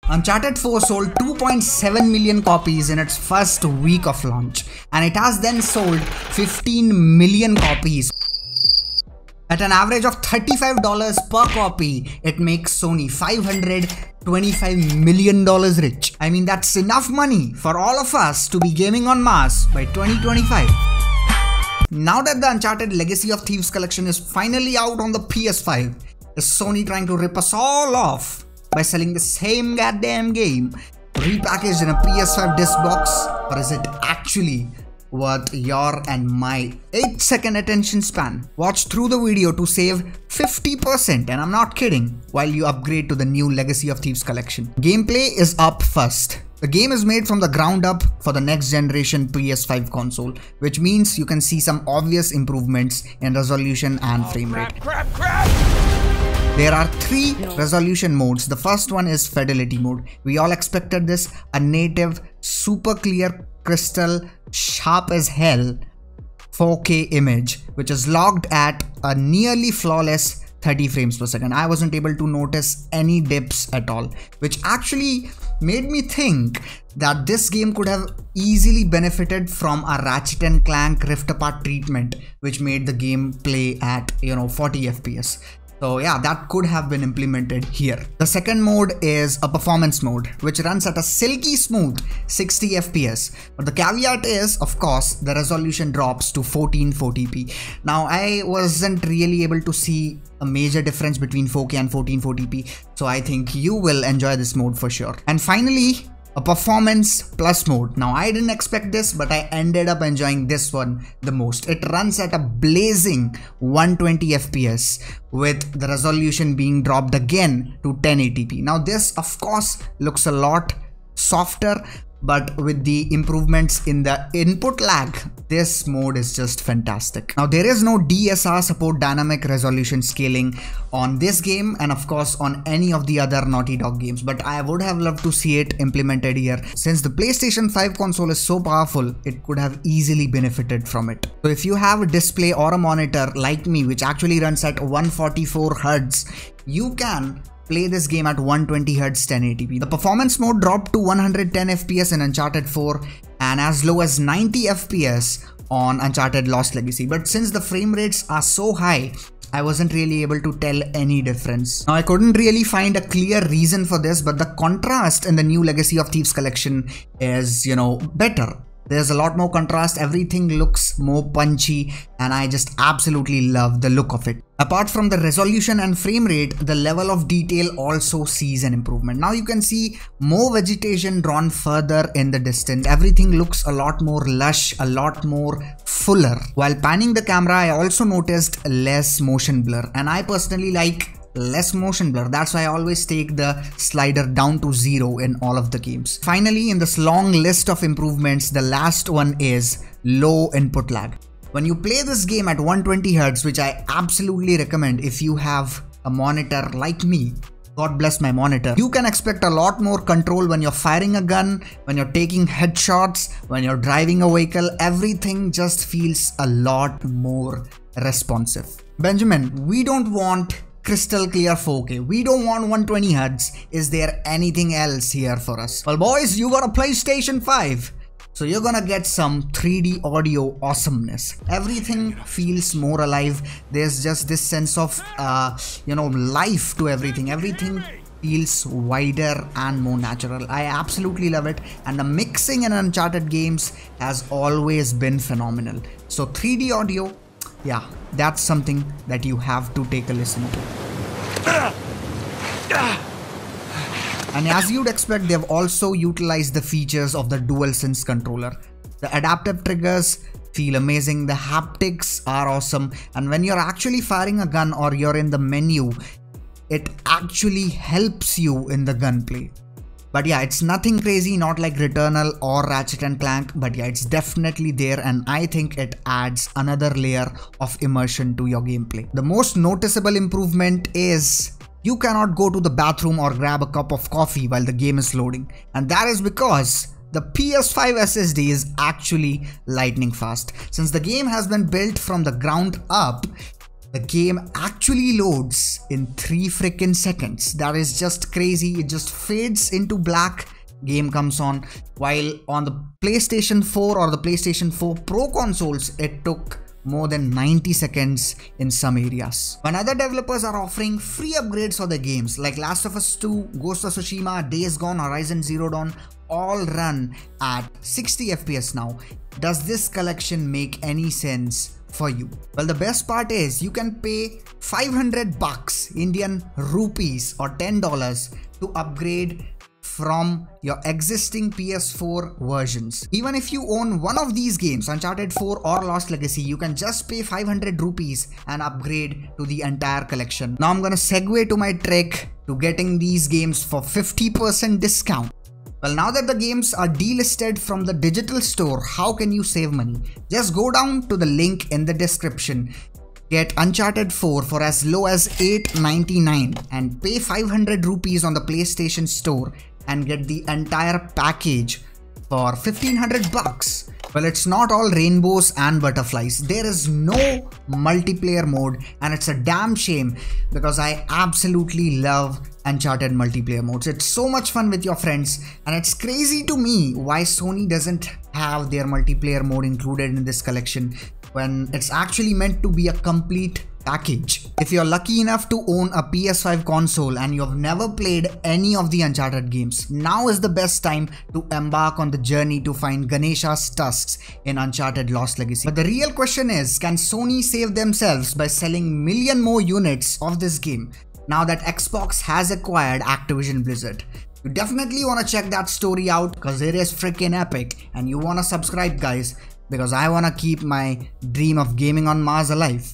Uncharted 4 sold 2.7 million copies in its first week of launch, and it has then sold 15 million copies. At an average of $35 per copy, it makes Sony $525 million rich. I mean, that's enough money for all of us to be gaming en masse by 2025. Now that the Uncharted Legacy of Thieves collection is finally out on the PS5, is Sony trying to rip us all off by selling the same goddamn game repackaged in a PS5 disc box, or is it actually worth your and my 8-second attention span? Watch through the video to save 50%, and I'm not kidding, while you upgrade to the new Legacy of Thieves collection. Gameplay is up first. The game is made from the ground up for the next generation PS5 console, which means you can see some obvious improvements in resolution and frame rate. There are 3 resolution modes. The first one is fidelity mode. We all expected this, a native, super clear, crystal, sharp as hell 4K image, which is logged at a nearly flawless 30 frames per second. I wasn't able to notice any dips at all, which actually made me think that this game could have easily benefited from a Ratchet & Clank Rift Apart treatment, which made the game play at 40 FPS. So yeah, that could have been implemented here. The second mode is a performance mode, which runs at a silky smooth 60 FPS. But the caveat is, of course, the resolution drops to 1440p. Now, I wasn't really able to see a major difference between 4K and 1440p. So I think you will enjoy this mode for sure. And finally, a performance plus mode. Now, I didn't expect this, but I ended up enjoying this one the most. It runs at a blazing 120 FPS with the resolution being dropped again to 1080p. Now, this of course looks a lot softer, but with the improvements in the input lag, this mode is just fantastic. Now, there is no DSR support, dynamic resolution scaling, on this game, and of course on any of the other Naughty Dog games, but I would have loved to see it implemented here. Since the PlayStation 5 console is so powerful, it could have easily benefited from it. So if you have a display or a monitor like me, which actually runs at 144 Hz, you can play this game at 120 Hz 1080p. The performance mode dropped to 110 FPS in Uncharted 4 and as low as 90 FPS on Uncharted Lost Legacy. But since the frame rates are so high, I wasn't really able to tell any difference. Now, I couldn't really find a clear reason for this, but the contrast in the new Legacy of Thieves collection is, better. There's a lot more contrast, everything looks more punchy, and I just absolutely love the look of it. Apart from the resolution and frame rate, the level of detail also sees an improvement. Now you can see more vegetation drawn further in the distance. Everything looks a lot more lush, a lot more fuller. While panning the camera, I also noticed less motion blur, and I personally like less motion blur. That's why I always take the slider down to 0 in all of the games. Finally, in this long list of improvements, the last one is low input lag. When you play this game at 120 Hz, which I absolutely recommend if you have a monitor like me, God bless my monitor, you can expect a lot more control when you're firing a gun, when you're taking headshots, when you're driving a vehicle. Everything just feels a lot more responsive. Benjamin, we don't want crystal clear 4K. We don't want 120 Hz. Is there anything else here for us? Well, boys, you got a PlayStation 5. So you're gonna get some 3D audio awesomeness. Everything feels more alive. There's just this sense of, life to everything. Everything feels wider and more natural. I absolutely love it. And the mixing in Uncharted games has always been phenomenal. So 3D audio, yeah, that's something that you have to take a listen to. And as you'd expect, they've also utilized the features of the DualSense controller. The adaptive triggers feel amazing, the haptics are awesome, and when you're actually firing a gun or you're in the menu, it actually helps you in the gunplay. But yeah, it's nothing crazy, not like Returnal or Ratchet & Clank, but yeah, it's definitely there, and I think it adds another layer of immersion to your gameplay. The most noticeable improvement is you cannot go to the bathroom or grab a cup of coffee while the game is loading, and that is because the PS5 SSD is actually lightning fast. Since the game has been built from the ground up, The game actually loads in 3 freaking seconds. That is just crazy. It just fades into black. Game comes on. While on the PlayStation 4 or the PlayStation 4 Pro consoles, it took more than 90 seconds in some areas. When other developers are offering free upgrades for their games like Last of Us 2, Ghost of Tsushima, Days Gone, Horizon Zero Dawn, all run at 60 FPS now. Does this collection make any sense for you? Well, the best part is you can pay 500 bucks Indian rupees or $10 to upgrade from your existing PS4 versions. Even if you own one of these games, Uncharted 4 or Lost Legacy, you can just pay 500 rupees and upgrade to the entire collection. Now I'm gonna segue to my trick to getting these games for 50% discount. Well, now that the games are delisted from the digital store, how can you save money? Just go down to the link in the description. Get Uncharted 4 for as low as $8.99 and pay 500 rupees on the PlayStation Store and get the entire package for 1500 bucks. Well, it's not all rainbows and butterflies. There is no multiplayer mode, and it's a damn shame because I absolutely love Uncharted multiplayer modes. It's so much fun with your friends, and it's crazy to me why Sony doesn't have their multiplayer mode included in this collection when it's actually meant to be a complete package. If you're lucky enough to own a PS5 console and you've never played any of the Uncharted games, now is the best time to embark on the journey to find Ganesha's tusks in Uncharted Lost Legacy. But the real question is, can Sony save themselves by selling million more units of this game now that Xbox has acquired Activision Blizzard? You definitely want to check that story out because it is freaking epic, and you want to subscribe, guys, because I want to keep my dream of gaming on Mars alive.